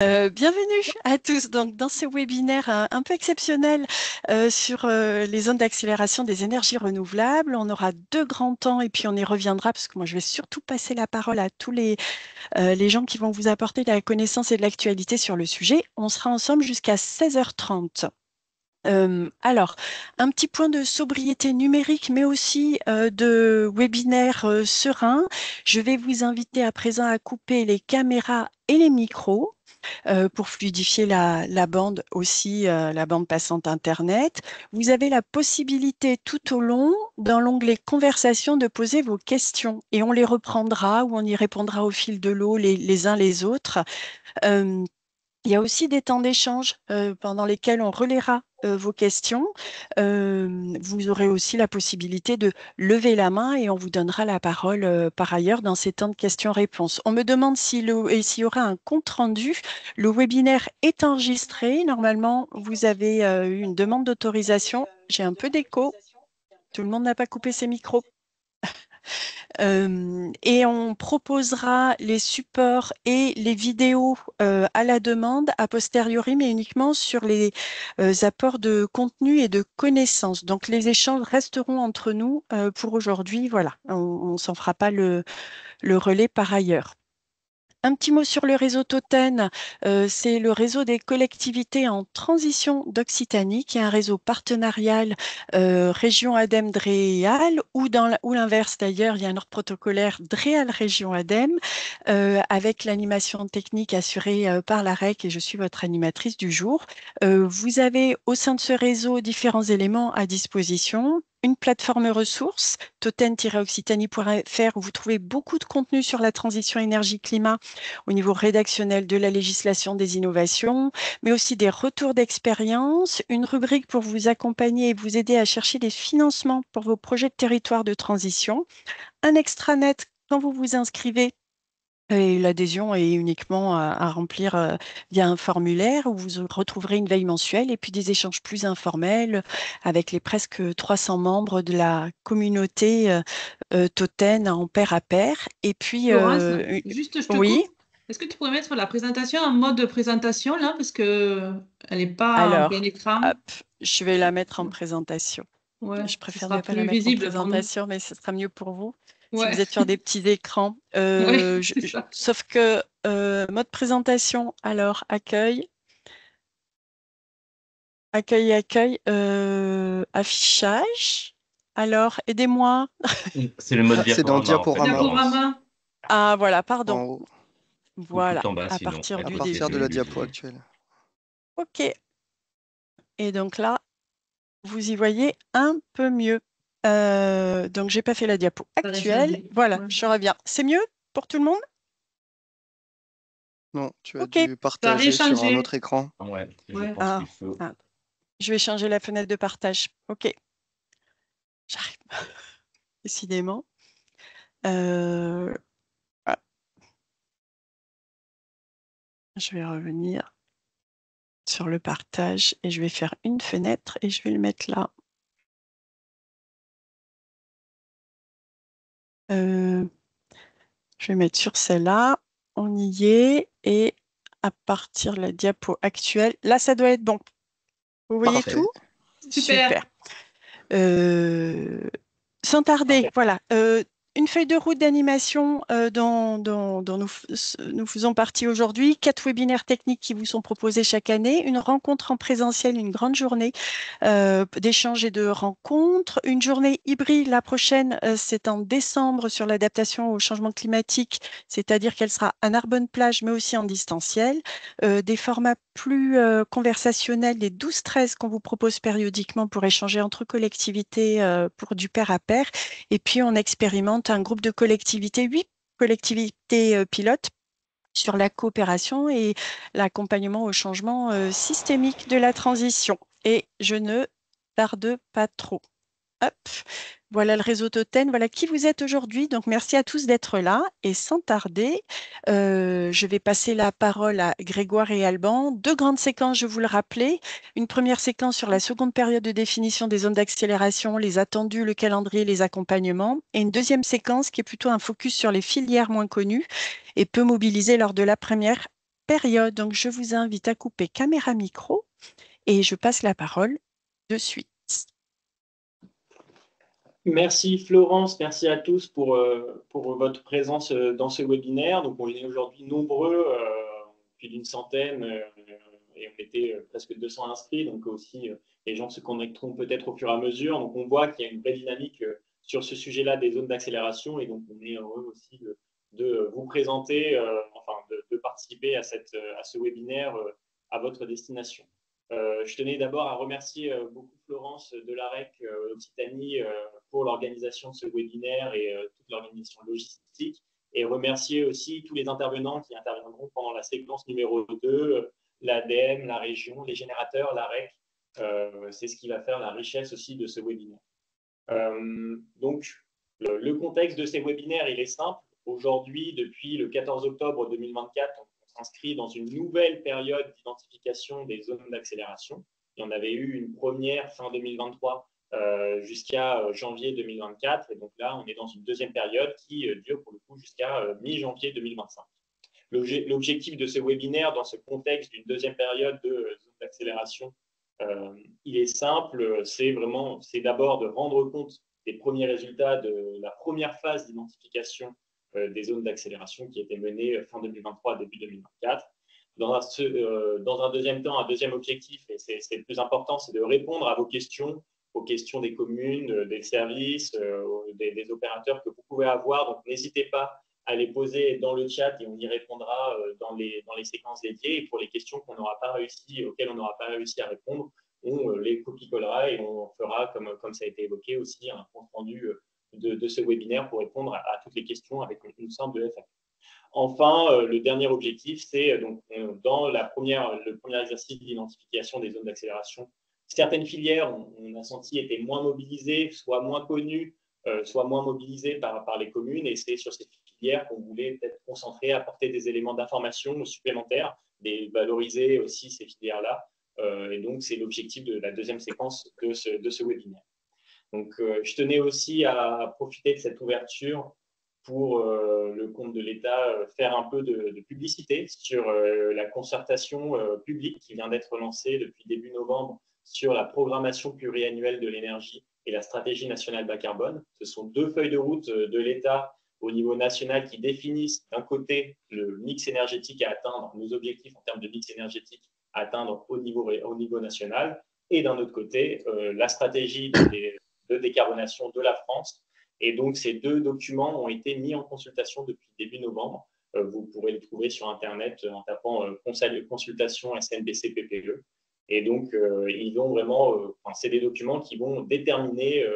Bienvenue à tous donc, dans ce webinaire un peu exceptionnel sur les zones d'accélération des énergies renouvelables. On aura deux grands temps et puis on y reviendra parce que moi je vais surtout passer la parole à tous les gens qui vont vous apporter de la connaissance et de l'actualité sur le sujet. On sera ensemble jusqu'à 16h30. Alors, un petit point de sobriété numérique, mais aussi de webinaire serein. Je vais vous inviter à présent à couper les caméras et les micros pour fluidifier la bande aussi, la bande passante Internet. Vous avez la possibilité tout au long, dans l'onglet Conversation, de poser vos questions et on les reprendra ou on y répondra au fil de l'eau les uns les autres. Euh, il y a aussi des temps d'échange pendant lesquels on relaiera vos questions. Vous aurez aussi la possibilité de lever la main et on vous donnera la parole par ailleurs dans ces temps de questions-réponses. On me demande s'il y aura un compte-rendu. Le webinaire est enregistré. Normalement, vous avez eu une demande d'autorisation. J'ai un peu d'écho. Tout le monde n'a pas coupé ses micros. Et on proposera les supports et les vidéos à la demande a posteriori, mais uniquement sur les apports de contenu et de connaissances. Donc les échanges resteront entre nous pour aujourd'hui. Voilà, on ne s'en fera pas le relais par ailleurs. Un petit mot sur le réseau Toten. C'est le réseau des collectivités en transition d'Occitanie, qui est un réseau partenarial région ADEME-DREAL, ou l'inverse d'ailleurs, il y a un ordre protocolaire DREAL-Région ADEME, avec l'animation technique assurée par la REC, et je suis votre animatrice du jour. Vous avez au sein de ce réseau différents éléments à disposition. Une plateforme ressources, toten-occitanie.fr, où vous trouvez beaucoup de contenu sur la transition énergie-climat au niveau rédactionnel de la législation, des innovations, mais aussi des retours d'expérience, une rubrique pour vous accompagner et vous aider à chercher des financements pour vos projets de territoire de transition, un extranet quand vous vous inscrivez. Et l'adhésion est uniquement à remplir via un formulaire où vous retrouverez une veille mensuelle et puis des échanges plus informels avec les presque 300 membres de la communauté Toten en pair à pair. Et puis, Laurence, juste je te oui, coupe. Est-ce que tu pourrais mettre la présentation en mode de présentation là parce que elle n'est pas en plein alors, écran. hop, je vais la mettre en présentation. Ouais, Je ce préfère ne sera pas la plus mettre en visible pour nous. présentation, mais ce sera mieux pour vous si Ouais, vous êtes sur des petits écrans. ouais, c'est ça. Sauf que mode présentation, alors accueil. Accueil, affichage. Alors, aidez-moi. C'est le mode C'est dans diaporama en fait, diaporama Laurence. Diaporama. Ah, voilà, pardon. en haut, Ou Voilà, tout en bas à sinon, partir à être du au partir de début. la début diapo du... actuelle. OK. Et donc là, vous y voyez un peu mieux. Donc, j'ai pas fait la diapo Ça a actuelle. changé. Voilà, Ouais. je reviens. C'est mieux pour tout le monde? Non, tu as OK. dû Ça a partager sur un réchangé. autre écran. Ouais, je Ouais. pense Ah, qu'il faut... ah, je vais changer la fenêtre de partage. OK, j'arrive. Décidément. Euh, ah, je vais revenir sur le partage et je vais faire une fenêtre et je vais le mettre là. Euh, je vais mettre sur celle-là. On y est. Et à partir de la diapo actuelle, là, ça doit être bon. Vous voyez Parfait. tout? Super. Super. Euh, Sans tarder, voilà. Une feuille de route d'animation dont nous faisons partie aujourd'hui, 4 webinaires techniques qui vous sont proposés chaque année, une rencontre en présentiel, une grande journée d'échanges et de rencontres, une journée hybride. La prochaine, c'est en décembre sur l'adaptation au changement climatique, c'est-à-dire qu'elle sera à Narbonne-Plage, mais aussi en distanciel. Des formats plus conversationnels, les 12-13 qu'on vous propose périodiquement pour échanger entre collectivités pour du pair à pair. Et puis, on expérimente un groupe de collectivités, 8 collectivités pilotes sur la coopération et l'accompagnement au changement systémique de la transition. Et je ne tarde pas trop. Hop, voilà le réseau Toten, voilà qui vous êtes aujourd'hui. Donc, merci à tous d'être là. Et sans tarder, je vais passer la parole à Grégoire et Alban. Deux grandes séquences, je vous le rappelais. Une première séquence sur la seconde période de définition des zones d'accélération, les attendus, le calendrier, les accompagnements. Et une deuxième séquence qui est plutôt un focus sur les filières moins connues et peu mobilisées lors de la première période. Donc, je vous invite à couper caméra micro et je passe la parole de suite. Merci Florence, merci à tous pour votre présence dans ce webinaire. Donc, on est aujourd'hui nombreux, plus d'une centaine, et on était presque 200 inscrits. Donc, aussi, les gens se connecteront peut-être au fur et à mesure. Donc, on voit qu'il y a une vraie dynamique sur ce sujet-là des zones d'accélération. Et donc, on est heureux aussi de vous présenter, de participer à ce webinaire à votre destination. Je tenais d'abord à remercier beaucoup Florence de l'AREC Occitanie pour l'organisation de ce webinaire et toute l'organisation logistique, et remercier aussi tous les intervenants qui interviendront pendant la séquence numéro 2, l'ADEME, la région, les générateurs, l'AREC. C'est ce qui va faire la richesse aussi de ce webinaire. Donc, le contexte de ces webinaires, il est simple. Aujourd'hui, depuis le 14 octobre 2024, on s'inscrit dans une nouvelle période d'identification des zones d'accélération. Il y en avait eu une première fin 2023 jusqu'à janvier 2024. Et donc là, on est dans une deuxième période qui dure pour le coup jusqu'à mi-janvier 2025. L'objectif de ce webinaire, dans ce contexte d'une deuxième période de zone d'accélération, il est simple, c'est d'abord de rendre compte des premiers résultats de la première phase d'identification des zones d'accélération qui était menée fin 2023 début 2024. Dans un deuxième temps, un deuxième objectif, et c'est le plus important, c'est de répondre à vos questions, aux questions des communes, des services, des opérateurs que vous pouvez avoir. Donc, n'hésitez pas à les poser dans le chat et on y répondra dans les séquences dédiées. Et pour les questions auxquelles on n'aura pas réussi à répondre, on les copie-collera et on fera, comme ça a été évoqué aussi, un compte rendu de ce webinaire pour répondre à toutes les questions avec une simple FAQ. Enfin, le dernier objectif, c'est donc dans le premier exercice d'identification des zones d'accélération, certaines filières, on a senti, étaient moins mobilisées, soit moins connues, soit moins mobilisées par les communes. Et c'est sur ces filières qu'on voulait peut-être concentrer, apporter des éléments d'information supplémentaires, valoriser aussi ces filières-là. Et donc, c'est l'objectif de la deuxième séquence de ce webinaire. Donc, je tenais aussi à profiter de cette ouverture pour le compte de l'État, faire un peu de publicité sur la concertation publique qui vient d'être lancée depuis début novembre sur la programmation pluriannuelle de l'énergie et la stratégie nationale bas carbone. Ce sont 2 feuilles de route de l'État au niveau national qui définissent d'un côté le mix énergétique à atteindre, nos objectifs en termes de mix énergétique à atteindre au niveau national, et d'un autre côté, la stratégie de décarbonation de la France. Et donc, ces 2 documents ont été mis en consultation depuis début novembre. Vous pourrez les trouver sur Internet en tapant consultation SNBC PPE. Et donc, ils vont vraiment, c'est des documents qui vont déterminer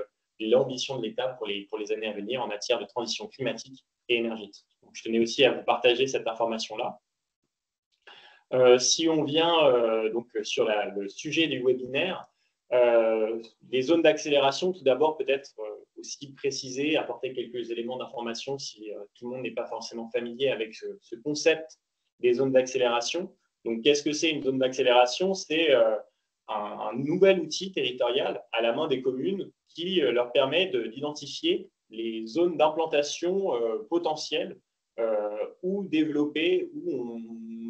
l'ambition de l'État pour les années à venir en matière de transition climatique et énergétique. Donc, je tenais aussi à vous partager cette information-là. Si on vient donc sur le sujet du webinaire, les zones d'accélération, tout d'abord, peut-être aussi préciser, apporter quelques éléments d'information si tout le monde n'est pas forcément familier avec ce concept des zones d'accélération. Donc, qu'est-ce que c'est une zone d'accélération? C'est un nouvel outil territorial à la main des communes qui leur permet d'identifier les zones d'implantation potentielles ou développer, où on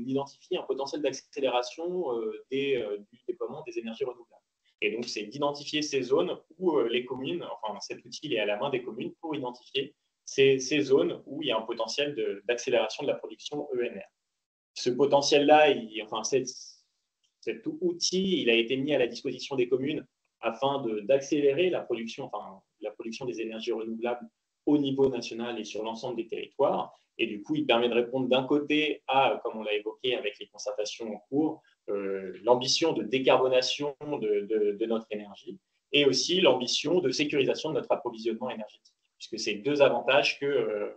identifie un potentiel d'accélération du déploiement des énergies renouvelables. Et donc, c'est d'identifier ces zones où les communes, enfin, cet outil est à la main des communes pour identifier ces zones où il y a un potentiel d'accélération de la production ENR. Ce potentiel-là, cet outil, il a été mis à la disposition des communes afin d'accélérer la production des énergies renouvelables au niveau national et sur l'ensemble des territoires. Et du coup, il permet de répondre d'un côté à, comme on l'a évoqué avec les concertations en cours, l'ambition de décarbonation de notre énergie et aussi l'ambition de sécurisation de notre approvisionnement énergétique, puisque c'est 2 avantages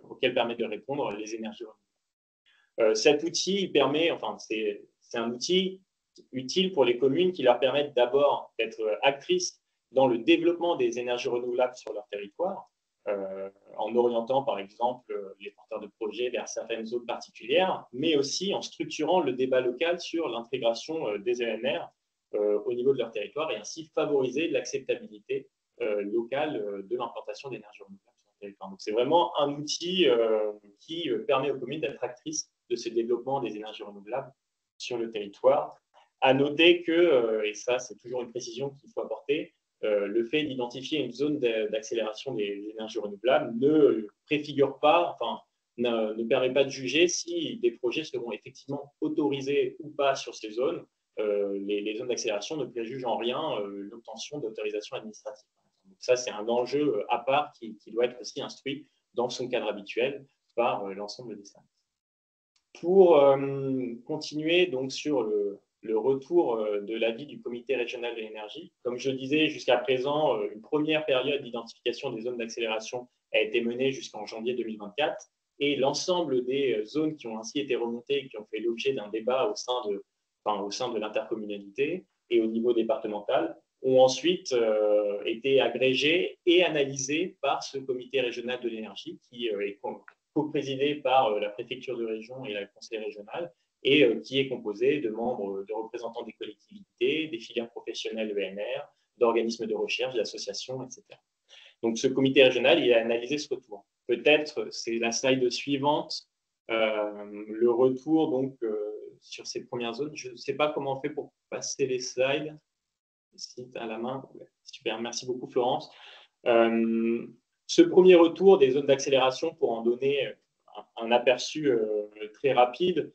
auxquels permettent de répondre les énergies renouvelables. Cet outil c'est un outil utile pour les communes qui leur permettent d'abord d'être actrices dans le développement des énergies renouvelables sur leur territoire, en orientant par exemple les porteurs de projets vers certaines zones particulières, mais aussi en structurant le débat local sur l'intégration des ENR au niveau de leur territoire et ainsi favoriser l'acceptabilité locale de l'implantation d'énergie renouvelable sur leur territoire. Donc, c'est vraiment un outil qui permet aux communes d'être actrices de ce développement des énergies renouvelables sur le territoire. À noter que, et ça c'est toujours une précision qu'il faut apporter, le fait d'identifier une zone d'accélération des énergies renouvelables ne préfigure pas, enfin, ne permet pas de juger si des projets seront effectivement autorisés ou pas sur ces zones. Les zones d'accélération ne préjugent en rien l'obtention d'autorisation administrative. Donc ça, c'est un enjeu à part qui doit être aussi instruit dans son cadre habituel par l'ensemble des services. Pour continuer donc sur le retour de l'avis du comité régional de l'énergie. Comme je disais, jusqu'à présent, une première période d'identification des zones d'accélération a été menée jusqu'en janvier 2024 et l'ensemble des zones qui ont ainsi été remontées et qui ont fait l'objet d'un débat au sein de l'intercommunalité et au niveau départemental ont ensuite été agrégées et analysées par ce comité régional de l'énergie qui est co-présidé par la préfecture de région et le conseil régional et qui est composé de membres, de représentants des collectivités, des filières professionnelles ENR, d'organismes de recherche, d'associations, etc. Donc, ce comité régional, il a analysé ce retour. Peut-être, c'est la slide suivante, le retour donc, sur ces premières zones. Je ne sais pas comment on fait pour passer les slides. Si tu as la main, ouais, super, merci beaucoup Florence. Ce premier retour des zones d'accélération, pour en donner un aperçu très rapide,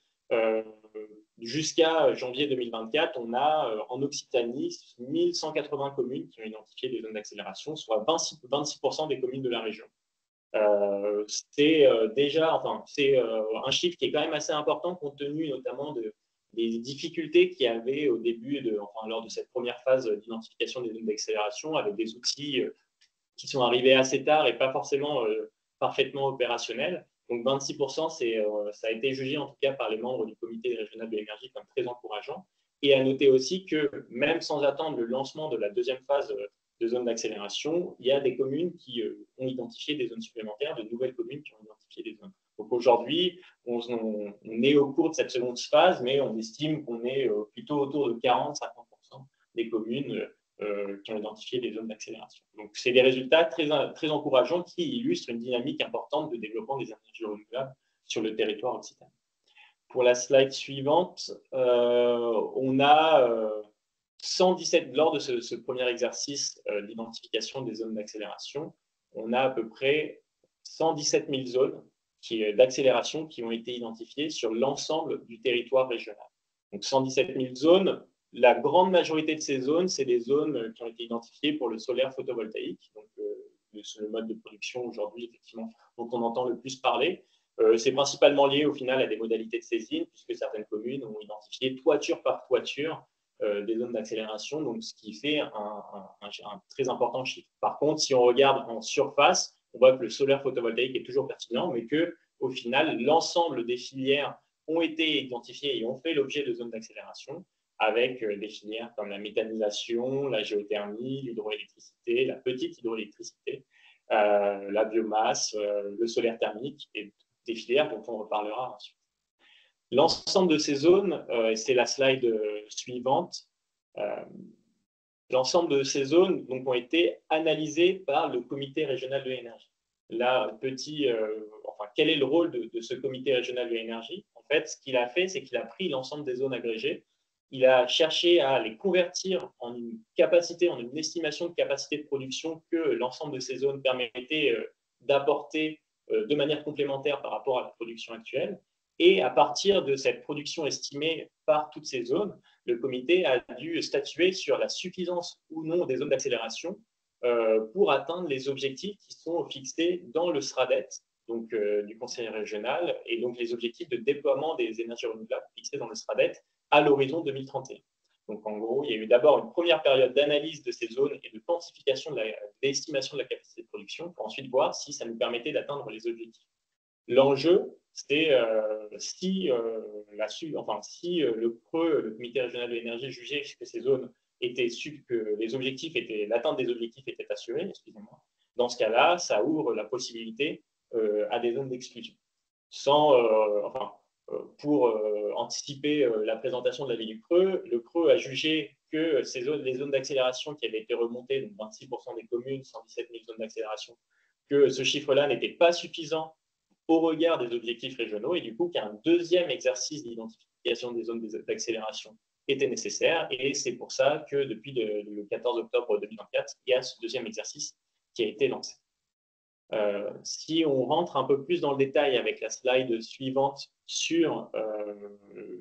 jusqu'à janvier 2024, on a en Occitanie 1180 communes qui ont identifié des zones d'accélération, soit 26% des communes de la région. C'est déjà, enfin, c'est un chiffre qui est quand même assez important compte tenu notamment des difficultés qu'il y avait au début, lors de cette première phase d'identification des zones d'accélération, avec des outils qui sont arrivés assez tard et pas forcément parfaitement opérationnels. Donc 26%, ça a été jugé en tout cas par les membres du comité régional de l'énergie comme très encourageant. Et à noter aussi que même sans attendre le lancement de la deuxième phase de zone d'accélération, il y a des communes qui ont identifié des zones supplémentaires, de nouvelles communes qui ont identifié des zones. Donc aujourd'hui, on est au cours de cette seconde phase, mais on estime qu'on est plutôt autour de 40-50% des communes qui ont identifié des zones d'accélération. Donc, c'est des résultats très, très encourageants qui illustrent une dynamique importante de développement des énergies renouvelables sur le territoire occitan. Pour la slide suivante, on a 117, lors de ce premier exercice d'identification des zones d'accélération, on a à peu près 117 000 zones d'accélération qui ont été identifiées sur l'ensemble du territoire régional. Donc 117 000 zones. La grande majorité de ces zones, c'est des zones qui ont été identifiées pour le solaire photovoltaïque, donc le mode de production aujourd'hui, effectivement, dont on entend le plus parler. C'est principalement lié au final à des modalités de saisine, puisque certaines communes ont identifié toiture par toiture des zones d'accélération, donc ce qui fait un très important chiffre. Par contre, si on regarde en surface, on voit que le solaire photovoltaïque est toujours pertinent, mais qu'au final, l'ensemble des filières ont été identifiées et ont fait l'objet de zones d'accélération, avec des filières comme la méthanisation, la géothermie, l'hydroélectricité, la petite hydroélectricité, la biomasse, le solaire thermique et des filières dont on reparlera ensuite. L'ensemble de ces zones, c'est la slide suivante, l'ensemble de ces zones donc, ont été analysées par le comité régional de l'énergie. Là, quel est le rôle de ce comité régional de l'énergie? En fait, ce qu'il a fait, c'est qu'il a pris l'ensemble des zones agrégées, il a cherché à les convertir en une capacité, en une estimation de capacité de production que l'ensemble de ces zones permettait d'apporter de manière complémentaire par rapport à la production actuelle. Et à partir de cette production estimée par toutes ces zones, le comité a dû statuer sur la suffisance ou non des zones d'accélération pour atteindre les objectifs qui sont fixés dans le SRADET, donc du Conseil régional, et donc les objectifs de déploiement des énergies renouvelables fixés dans le SRADET à l'horizon 2031. Donc en gros, il y a eu d'abord une première période d'analyse de ces zones et de quantification de l'estimation de la capacité de production pour ensuite voir si ça nous permettait d'atteindre les objectifs. L'enjeu, c'est si le CRE, le comité régional de l'énergie, jugeait que ces zones étaient que l'atteinte des objectifs était assurée, excusez-moi. Dans ce cas-là, ça ouvre la possibilité à des zones d'exclusion. Pour anticiper la présentation de l'avis du CRE, le CRE a jugé que les zones d'accélération qui avaient été remontées, donc 26% des communes, 117 000 zones d'accélération, que ce chiffre-là n'était pas suffisant au regard des objectifs régionaux et du coup qu'un deuxième exercice d'identification des zones d'accélération était nécessaire. Et c'est pour ça que depuis le 14 octobre 2024, il y a ce deuxième exercice qui a été lancé. Si on rentre un peu plus dans le détail avec la slide suivante sur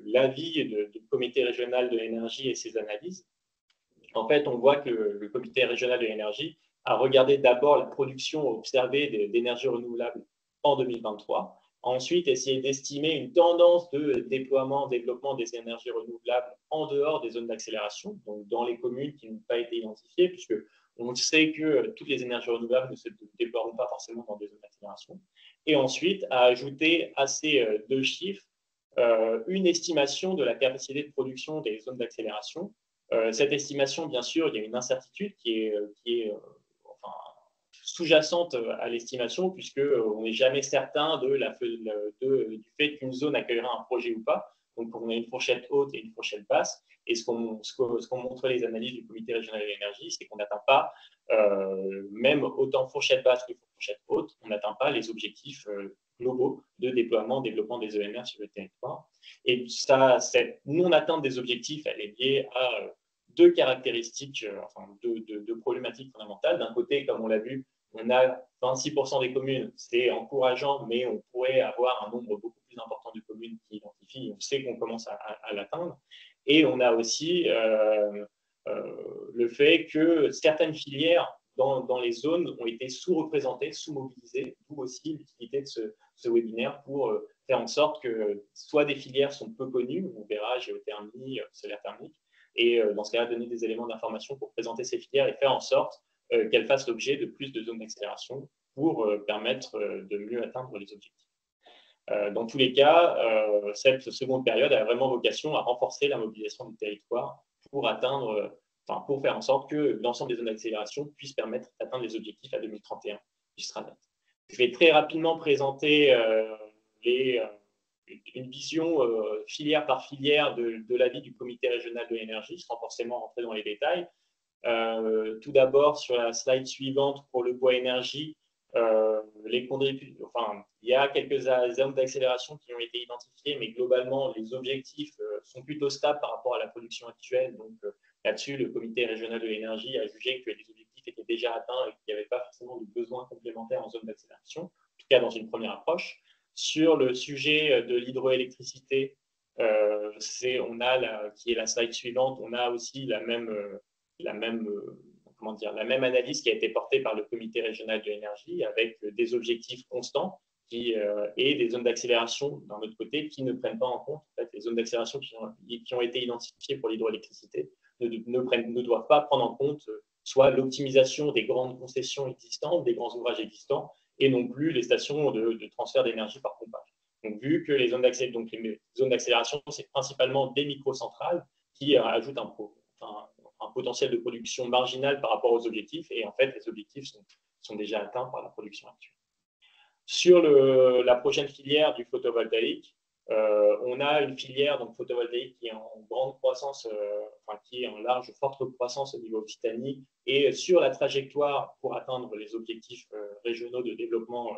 l'avis du comité régional de l'énergie et ses analyses, en fait, on voit que le comité régional de l'énergie a regardé d'abord la production observée d'énergie renouvelable en 2023, ensuite essayé d'estimer une tendance de développement des énergies renouvelables en dehors des zones d'accélération, donc dans les communes qui n'ont pas été identifiées, puisque on sait que toutes les énergies renouvelables ne se déploieront pas forcément dans des zones d'accélération. Et ensuite, a ajouté à ces deux chiffres une estimation de la capacité de production des zones d'accélération. Cette estimation, bien sûr, il y a une incertitude qui est enfin, sous-jacente à l'estimation, puisqu'on n'est jamais certain du fait qu'une zone accueillera un projet ou pas. Donc, on a une fourchette haute et une fourchette basse. Et ce qu'ont montré les analyses du comité régional de l'énergie, c'est qu'on n'atteint pas, même autant fourchette basse que fourchette haute, on n'atteint pas les objectifs globaux de développement des ENR sur le territoire. Et cette non-atteinte des objectifs, elle est liée à deux caractéristiques, deux problématiques fondamentales. D'un côté, comme on l'a vu, on a 26% des communes, c'est encourageant, mais on pourrait avoir un nombre beaucoup plus important de communes qui identifient, on sait qu'on commence à l'atteindre. Et on a aussi le fait que certaines filières dans les zones ont été sous-représentées, sous-mobilisées, d'où aussi l'utilité de ce webinaire pour faire en sorte que soit des filières sont peu connues, on verra géothermie, solaire thermique, et dans ce cas-là, donner des éléments d'information pour présenter ces filières et faire en sorte qu'elles fassent l'objet de plus de zones d'accélération pour permettre de mieux atteindre les objectifs. Dans tous les cas, cette seconde période a vraiment vocation à renforcer la mobilisation du territoire pour pour faire en sorte que l'ensemble des zones d'accélération puissent permettre d'atteindre les objectifs à 2031 du Stratdat. Je vais très rapidement présenter une vision filière par filière de l'avis du comité régional de l'énergie, sans forcément rentrer dans les détails. Tout d'abord, sur la slide suivante, pour le bois énergie, il y a quelques zones d'accélération qui ont été identifiées, mais globalement, les objectifs sont plutôt stables par rapport à la production actuelle. Donc, là-dessus, le comité régional de l'énergie a jugé que les objectifs étaient déjà atteints et qu'il n'y avait pas forcément de besoins complémentaires en zone d'accélération, en tout cas dans une première approche. Sur le sujet de l'hydroélectricité, qui est la slide suivante, on a aussi la même analyse qui a été portée par le comité régional de l'énergie avec des objectifs constants et des zones d'accélération d'un autre côté qui ne prennent pas en compte les zones d'accélération qui ont été identifiées pour l'hydroélectricité ne doivent pas prendre en compte soit l'optimisation des grandes concessions existantes, des grands ouvrages existants, et non plus les stations de transfert d'énergie par pompage. Donc, vu que les zones d'accélération, c'est principalement des microcentrales qui ajoutent un potentiel de production marginal par rapport aux objectifs, et en fait, les objectifs sont déjà atteints par la production actuelle. Sur la prochaine filière du photovoltaïque, on a une filière donc, photovoltaïque qui est en grande croissance, qui est en large, forte croissance au niveau Occitanie, et sur la trajectoire pour atteindre les objectifs régionaux de développement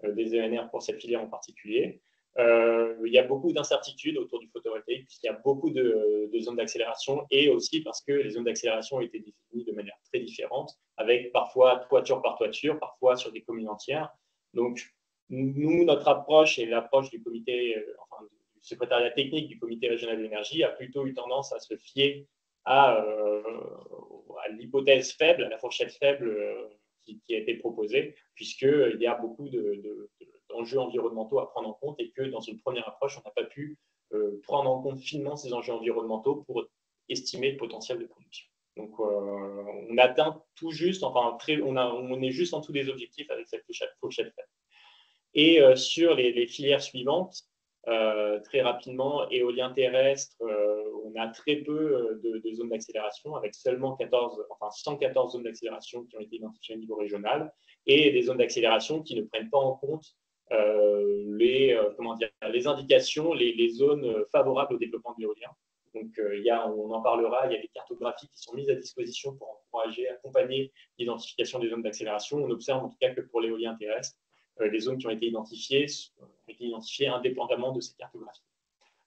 des ENR pour cette filière en particulier. Il y a beaucoup d'incertitudes autour du photovoltaïque, puisqu'il y a beaucoup de zones d'accélération, et aussi parce que les zones d'accélération ont été définies de manière très différente, avec parfois toiture par toiture, parfois sur des communes entières. Donc, nous, notre approche et l'approche du comité, du secrétariat technique du comité régional de l'énergie a plutôt eu tendance à se fier à l'hypothèse faible, à la fourchette faible qui a été proposée, puisqu'il y a beaucoup d'enjeux environnementaux à prendre en compte et que dans une première approche, on n'a pas pu prendre en compte finement ces enjeux environnementaux pour estimer le potentiel de production. Donc, on atteint tout juste, on est juste en dessous des objectifs avec cette fourchette faible. Et sur les filières suivantes, très rapidement, éolien terrestre, on a très peu de zones d'accélération, avec seulement 114 zones d'accélération qui ont été identifiées au niveau régional, et des zones d'accélération qui ne prennent pas en compte les indications, les zones favorables au développement de l'éolien. Donc, on en parlera, il y a des cartographies qui sont mises à disposition pour encourager, accompagner l'identification des zones d'accélération. On observe en tout cas que pour l'éolien terrestre, les zones qui ont été identifiées indépendamment de cette cartographie.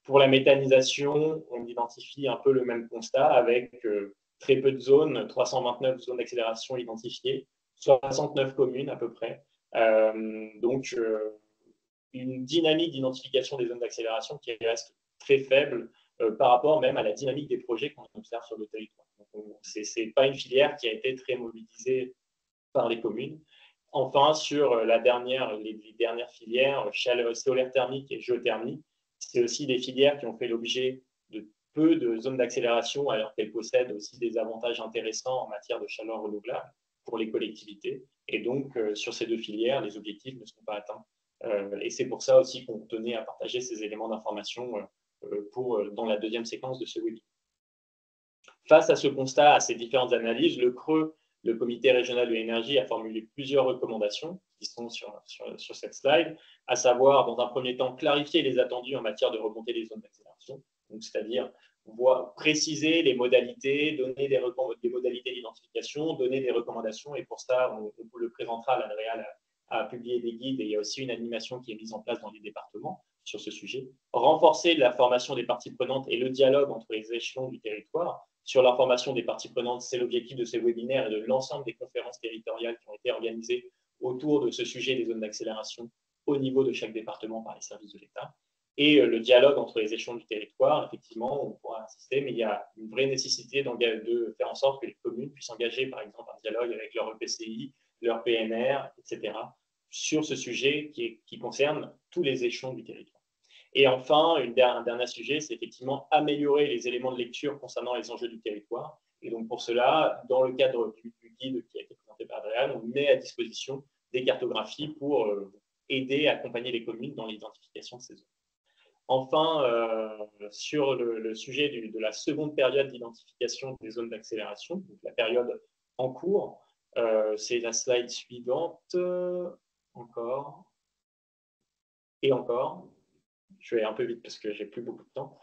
Pour la méthanisation, on identifie un peu le même constat avec très peu de zones, 329 zones d'accélération identifiées, 69 communes à peu près. Donc, une dynamique d'identification des zones d'accélération qui reste très faible par rapport même à la dynamique des projets qu'on observe sur le territoire. Ce n'est pas une filière qui a été très mobilisée par les communes. Enfin, sur les dernières filières, chaleur solaire thermique et géothermie, c'est aussi des filières qui ont fait l'objet de peu de zones d'accélération, alors qu'elles possèdent aussi des avantages intéressants en matière de chaleur renouvelable pour les collectivités. Et donc, sur ces deux filières, les objectifs ne seront pas atteints. Et c'est pour ça aussi qu'on tenait à partager ces éléments d'information dans la deuxième séquence de ce webinaire. Face à ce constat, à ces différentes analyses, le CREU, le Comité régional de l'énergie, a formulé plusieurs recommandations qui sont sur cette slide, à savoir, dans un premier temps, clarifier les attendus en matière de remontée des zones d'accélération, c'est-à-dire préciser les modalités, donner des modalités d'identification, donner des recommandations, et pour ça, on le présentera, l'ADREAL a publié des guides, et il y a aussi une animation qui est mise en place dans les départements sur ce sujet. Renforcer la formation des parties prenantes et le dialogue entre les échelons du territoire. Sur la formation des parties prenantes, c'est l'objectif de ces webinaires et de l'ensemble des conférences territoriales qui ont été organisées autour de ce sujet des zones d'accélération au niveau de chaque département par les services de l'État. Et le dialogue entre les échelons du territoire, effectivement, on pourra insister, mais il y a une vraie nécessité de faire en sorte que les communes puissent engager, par exemple, un dialogue avec leur EPCI, leur PNR, etc., sur ce sujet qui concerne tous les échelons du territoire. Et enfin, un dernier sujet, c'est effectivement améliorer les éléments de lecture concernant les enjeux du territoire. Et donc, pour cela, dans le cadre du guide qui a été présenté par Adrien, on met à disposition des cartographies pour aider, accompagner les communes dans l'identification de ces zones. Enfin, sur le sujet de la seconde période d'identification des zones d'accélération, donc la période en cours, c'est la slide suivante, encore, et encore. Je vais un peu vite parce que j'ai plus beaucoup de temps.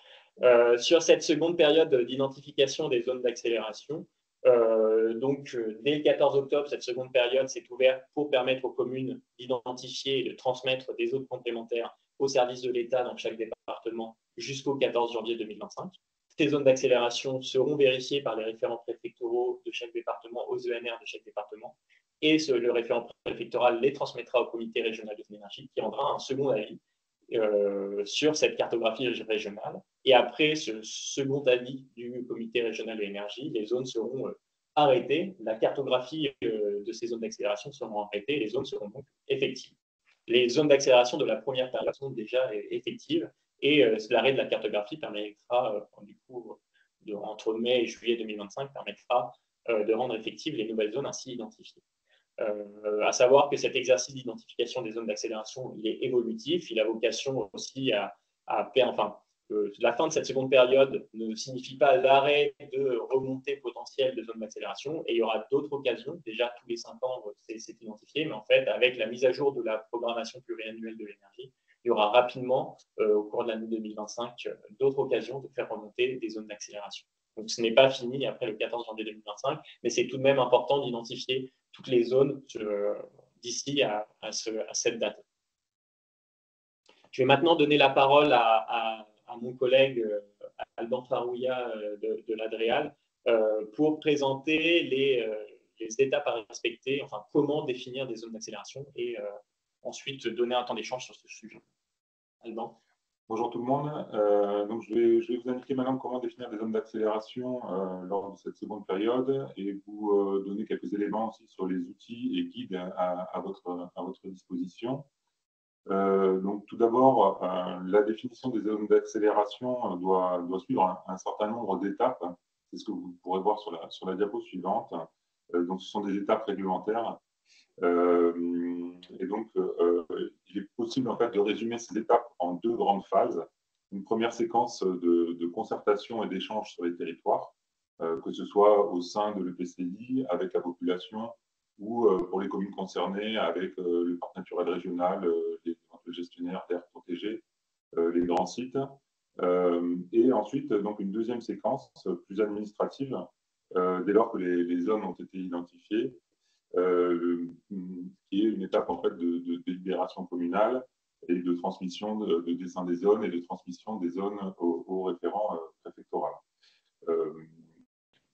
Sur cette seconde période d'identification des zones d'accélération, dès le 14 octobre, cette seconde période s'est ouverte pour permettre aux communes d'identifier et de transmettre des zones complémentaires aux services de l'État dans chaque département jusqu'au 14 janvier 2025. Ces zones d'accélération seront vérifiées par les référents préfectoraux de chaque département aux ENR de chaque département, et le référent préfectoral les transmettra au comité régional de l'énergie qui rendra un second avis sur cette cartographie régionale. Et après ce second avis du comité régional de l'énergie, les zones seront arrêtées, la cartographie de ces zones d'accélération seront arrêtées et les zones seront donc effectives. Les zones d'accélération de la première période sont déjà effectives et l'arrêt de la cartographie permettra, du coup, entre mai et juillet 2025, permettra de rendre effectives les nouvelles zones ainsi identifiées. À savoir que cet exercice d'identification des zones d'accélération, il est évolutif, il a vocation aussi la fin de cette seconde période ne signifie pas l'arrêt de remontée potentielle de zones d'accélération, et il y aura d'autres occasions, déjà tous les 5 ans c'est identifié, mais en fait avec la mise à jour de la programmation pluriannuelle de l'énergie, il y aura rapidement au cours de l'année 2025 d'autres occasions de faire remonter des zones d'accélération. Donc ce n'est pas fini après le 14 janvier 2025, mais c'est tout de même important d'identifier toutes les zones d'ici à cette date. Je vais maintenant donner la parole à mon collègue Alban Farouia de l'ADREAL pour présenter les étapes à respecter, enfin comment définir des zones d'accélération et ensuite donner un temps d'échange sur ce sujet. Alban. Bonjour tout le monde. Donc je vais vous indiquer maintenant comment définir des zones d'accélération lors de cette seconde période et vous donner quelques éléments aussi sur les outils et guides à votre disposition. Donc tout d'abord, la définition des zones d'accélération doit suivre un certain nombre d'étapes. C'est ce que vous pourrez voir sur la diapo suivante. Donc ce sont des étapes réglementaires. Et donc, il est possible en fait de résumer ces étapes en 2 grandes phases. Une première séquence de concertation et d'échange sur les territoires, que ce soit au sein de l'EPCI, avec la population, ou pour les communes concernées, avec le parc naturel régional, les gestionnaires d'aires protégées, les grands sites. Et ensuite, donc une deuxième séquence plus administrative, dès lors que les zones ont été identifiées, qui est une étape en fait de délibération communale et de transmission de dessin des zones et de transmission des zones au référent préfectoral.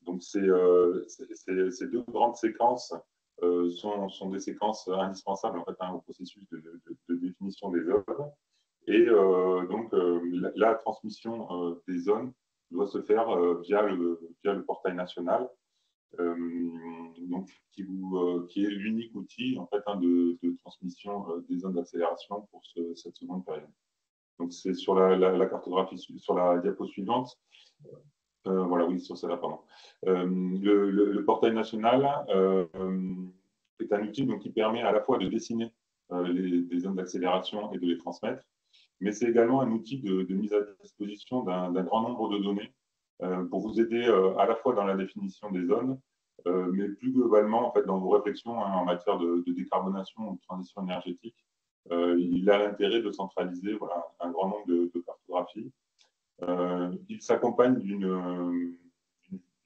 Donc ces deux grandes séquences sont des séquences indispensables en fait, au processus de définition des zones. Et donc la transmission des zones doit se faire via le portail national, donc, qui est l'unique outil en fait, de transmission des zones d'accélération pour cette seconde période. Donc c'est sur la cartographie, sur la diapo suivante. Voilà, oui, sur celle-là, pardon. Le portail national est un outil donc, qui permet à la fois de dessiner des zones d'accélération et de les transmettre, mais c'est également un outil de mise à disposition d'un grand nombre de données pour vous aider à la fois dans la définition des zones, mais plus globalement en fait, dans vos réflexions en matière de décarbonation ou de transition énergétique. Il a l'intérêt de centraliser voilà, un grand nombre de cartographies. Il s'accompagne d'une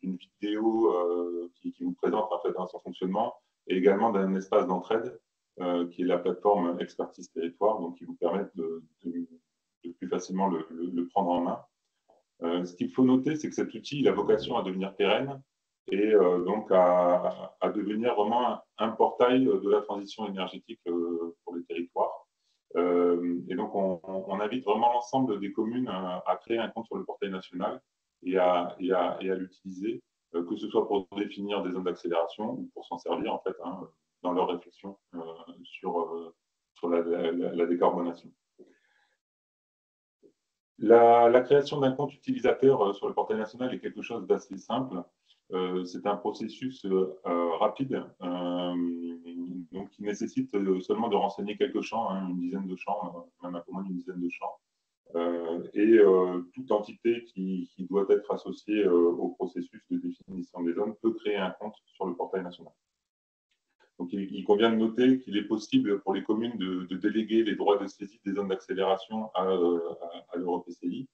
vidéo qui vous présente en fait, son fonctionnement et également d'un espace d'entraide qui est la plateforme Expertise Territoire, donc qui vous permet de plus facilement le prendre en main. Ce qu'il faut noter, c'est que cet outil il a vocation à devenir pérenne et donc à devenir vraiment un portail de la transition énergétique pour les territoires. Et donc, on invite vraiment l'ensemble des communes à créer un compte sur le portail national et à l'utiliser, que ce soit pour définir des zones d'accélération ou pour s'en servir en fait, dans leur réflexion sur la décarbonation. La création d'un compte utilisateur sur le portail national est quelque chose d'assez simple. C'est un processus rapide, donc qui nécessite seulement de renseigner quelques champs, une dizaine de champs, même un peu moins d'une dizaine de champs, et toute entité qui doit être associée au processus de définition des zones peut créer un compte sur le portail national. Donc, il convient de noter qu'il est possible pour les communes de déléguer les droits de saisie des zones d'accélération à leur EPCI.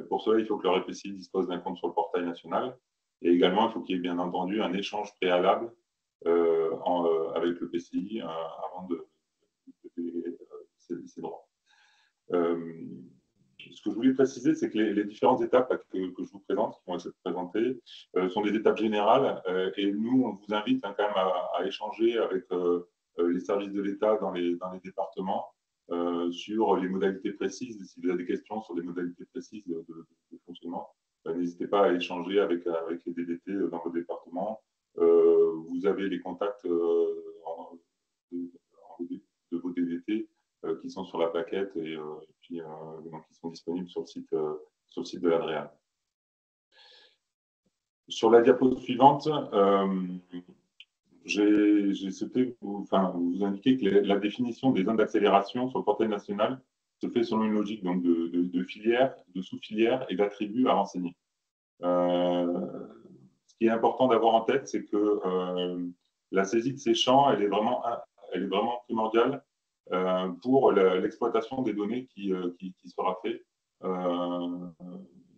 Pour cela, il faut que leur EPCI dispose d'un compte sur le portail national. Et également, il faut qu'il y ait bien entendu un échange préalable avec le PCI avant de déléguer ces droits. Ce que je voulais préciser, c'est que les différentes étapes que je vous présente, qui vont être présentées, sont des étapes générales. Et nous, on vous invite quand même à échanger avec les services de l'État dans les départements sur les modalités précises. Si vous avez des questions sur les modalités précises de fonctionnement, n'hésitez pas à échanger avec les DDT dans vos départements. Vous avez les contacts de vos DDT qui sont sur la plaquette et puis donc, qui sont disponibles sur le site de l'Adréal. Sur la diapo suivante, j'ai souhaité vous indiquer que la définition des zones d'accélération sur le portail national se fait selon une logique donc, de filières, de sous-filières et d'attributs à renseigner. Ce qui est important d'avoir en tête, c'est que la saisie de ces champs, elle est vraiment primordiale pour l'exploitation des données qui sera faite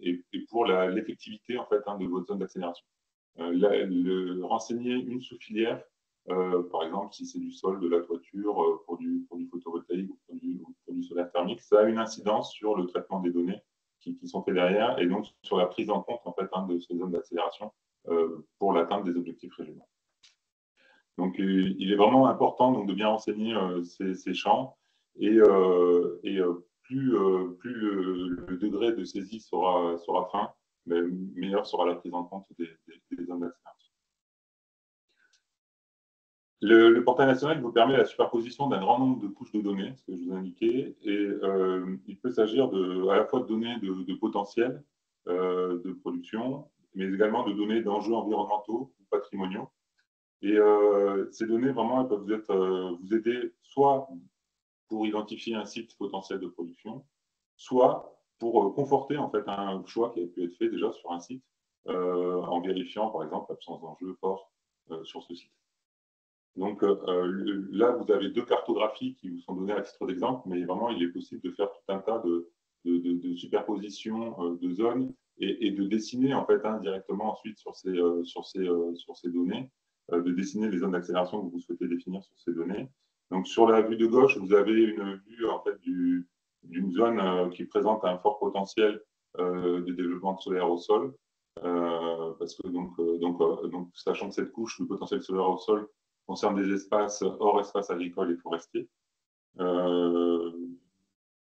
et pour l'effectivité en fait, de votre zone d'accélération. Renseigner une sous-filière, par exemple, si c'est du sol, de la toiture, pour du photovoltaïque ou pour du solaire thermique, ça a une incidence sur le traitement des données qui sont faits derrière et donc sur la prise en compte en fait, de ces zones d'accélération pour l'atteinte des objectifs régionaux. Donc, il est vraiment important donc, de bien renseigner ces champs et plus le degré de saisie sera fin, mais meilleure sera la prise en compte des zones d'accélération. Le portail national vous permet la superposition d'un grand nombre de couches de données, ce que je vous ai indiqué, et il peut s'agir à la fois de données de potentiel de production, mais également de données d'enjeux environnementaux ou patrimoniaux. Et ces données, vraiment, elles peuvent vous aider soit pour identifier un site potentiel de production, soit pour conforter en fait, un choix qui a pu être fait déjà sur un site, en vérifiant, par exemple, l'absence d'enjeux forts sur ce site. Donc là, vous avez deux cartographies qui vous sont données à titre d'exemple, mais vraiment, il est possible de faire tout un tas de superpositions de zones et de dessiner en fait, directement ensuite sur ces données de dessiner les zones d'accélération que vous souhaitez définir sur ces données. Donc, sur la vue de gauche, vous avez une vue en fait, d'une zone qui présente un fort potentiel de développement solaire au sol. Parce que donc, sachant que cette couche, le potentiel solaire au sol, concerne des espaces hors espace agricole et forestier.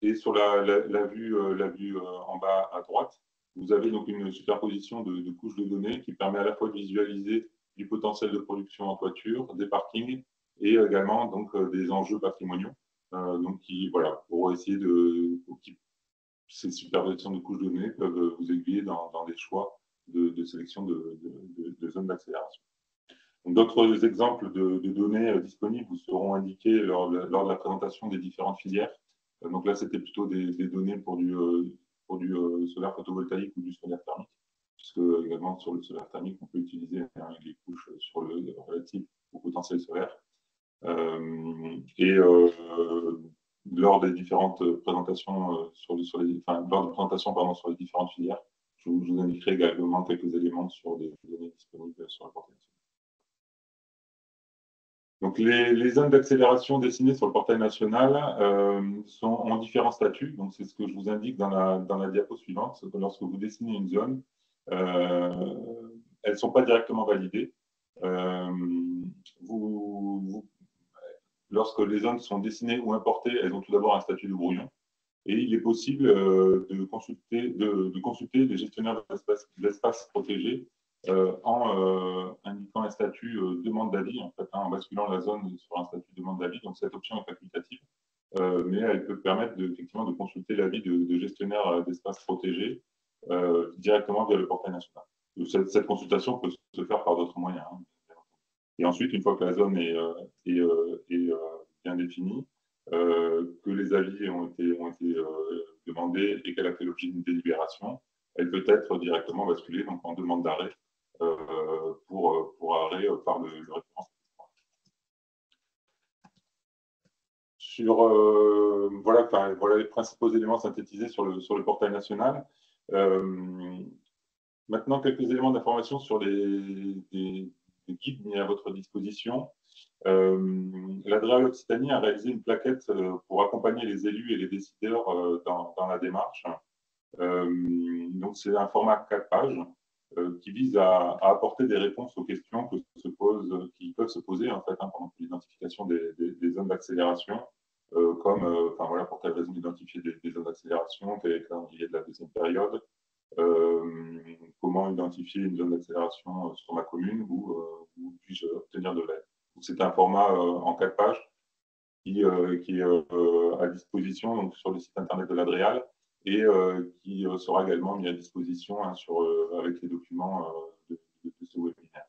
Et sur la vue en bas à droite, vous avez donc une superposition de couches de données qui permet à la fois de visualiser du potentiel de production en toiture, des parkings et également donc, des enjeux patrimoniaux. Donc, voilà, pour essayer ces superpositions de couches de données peuvent vous aiguiller dans des choix de sélection de zones d'accélération. D'autres exemples de données disponibles vous seront indiqués lors de la présentation des différentes filières. Donc là, c'était plutôt des données pour du solaire photovoltaïque ou du solaire thermique, puisque également sur le solaire thermique, on peut utiliser les couches sur le relatif au potentiel solaire. Lors des différentes présentations sur les différentes filières, je vous indiquerai également quelques éléments sur des données disponibles sur le portail. Donc, les zones d'accélération dessinées sur le portail national ont différents statuts. Donc, c'est ce que je vous indique dans la diapo suivante. Lorsque vous dessinez une zone, elles ne sont pas directement validées. Lorsque les zones sont dessinées ou importées, elles ont tout d'abord un statut de brouillon. Et il est possible de consulter les gestionnaires d'espaces protégés en indiquant un statut demande d'avis, en fait, en basculant la zone sur un statut demande d'avis. Donc, cette option est facultative, mais elle peut permettre effectivement de consulter l'avis de gestionnaire d'espaces protégés directement via le portail national. Cette consultation peut se faire par d'autres moyens. Hein. Et ensuite, une fois que la zone est bien définie, que les avis ont été demandés et qu'elle a fait l'objet d'une délibération, elle peut être directement basculée donc, en demande d'arrêt pour arrêt par le référent. Voilà les principaux éléments synthétisés sur le portail national. Maintenant, quelques éléments d'information sur les guides mis à votre disposition. L'Adréal Occitanie a réalisé une plaquette pour accompagner les élus et les décideurs dans la démarche. Donc, c'est un format 4 pages qui vise à apporter des réponses aux questions qui peuvent se poser en fait, pendant l'identification des zones d'accélération, comme pour quelles raisons identifier des zones d'accélération, quel est le calendrier de la deuxième période, comment identifier une zone d'accélération sur ma commune, où puis-je obtenir de l'aide. C'est un format en 4 pages qui est à disposition donc, sur le site internet de l'Adréal et qui sera également mis à disposition avec les documents de ce webinaire.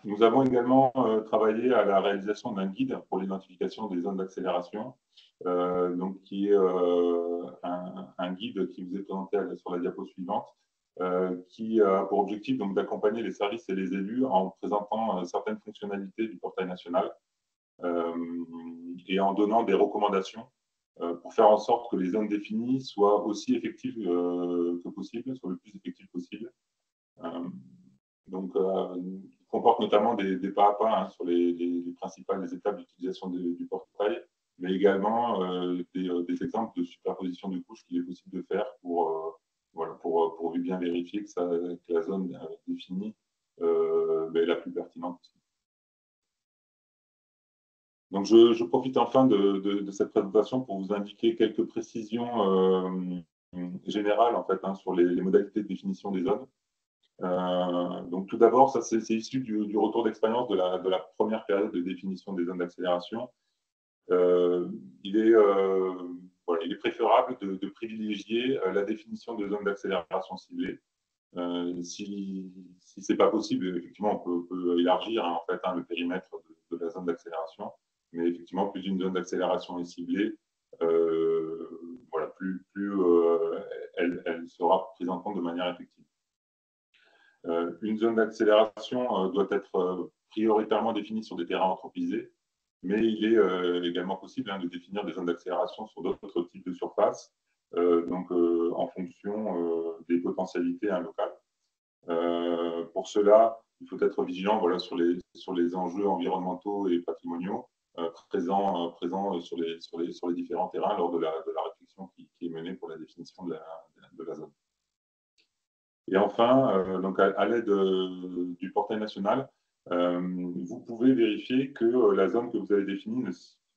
Nous avons également travaillé à la réalisation d'un guide pour l'identification des zones d'accélération, qui est un guide qui vous est présenté sur la diapo suivante, qui a pour objectif d'accompagner les services et les élus en présentant certaines fonctionnalités du portail national et en donnant des recommandations pour faire en sorte que les zones définies soient aussi effectives que possible, soient le plus effectives possible. Il comporte notamment des pas à pas sur les principales étapes d'utilisation du portail, mais également des exemples de superposition de couches qu'il est possible de faire pour bien vérifier que la zone définie est la plus pertinente possible. Donc, je profite enfin de cette présentation pour vous indiquer quelques précisions générales en fait, sur les modalités de définition des zones. Donc, tout d'abord, ça c'est issu du retour d'expérience de la première période de définition des zones d'accélération. Il est préférable de privilégier la définition de zones d'accélération ciblées. Si ce n'est pas possible, effectivement, on peut élargir en fait, le périmètre de la zone d'accélération. Mais effectivement, plus une zone d'accélération est ciblée, plus elle sera prise en compte de manière effective. Une zone d'accélération doit être prioritairement définie sur des terrains anthropisés, mais il est également possible de définir des zones d'accélération sur d'autres types de surfaces, en fonction des potentialités locales. Pour cela, il faut être vigilant voilà, sur les enjeux environnementaux et patrimoniaux présents sur les différents terrains lors de la réflexion qui est menée pour la définition de la zone. Et enfin, donc à l'aide du portail national, vous pouvez vérifier que la zone que vous avez définie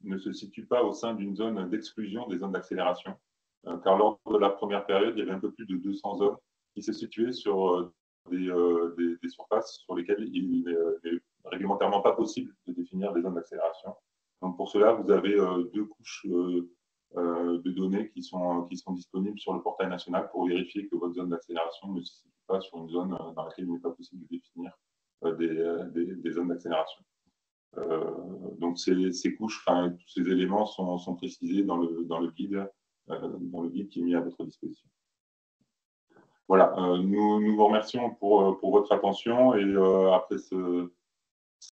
ne se situe pas au sein d'une zone d'exclusion des zones d'accélération, car lors de la première période, il y avait un peu plus de 200 zones qui se situaient sur des surfaces sur lesquelles il n'est réglementairement pas possible de définir des zones d'accélération. Donc pour cela, vous avez deux couches de données qui sont disponibles sur le portail national pour vérifier que votre zone d'accélération ne se situe pas sur une zone dans laquelle il n'est pas possible de définir des zones d'accélération. Donc ces couches, tous ces éléments sont précisés dans le guide qui est mis à votre disposition. Voilà, nous vous remercions pour votre attention et après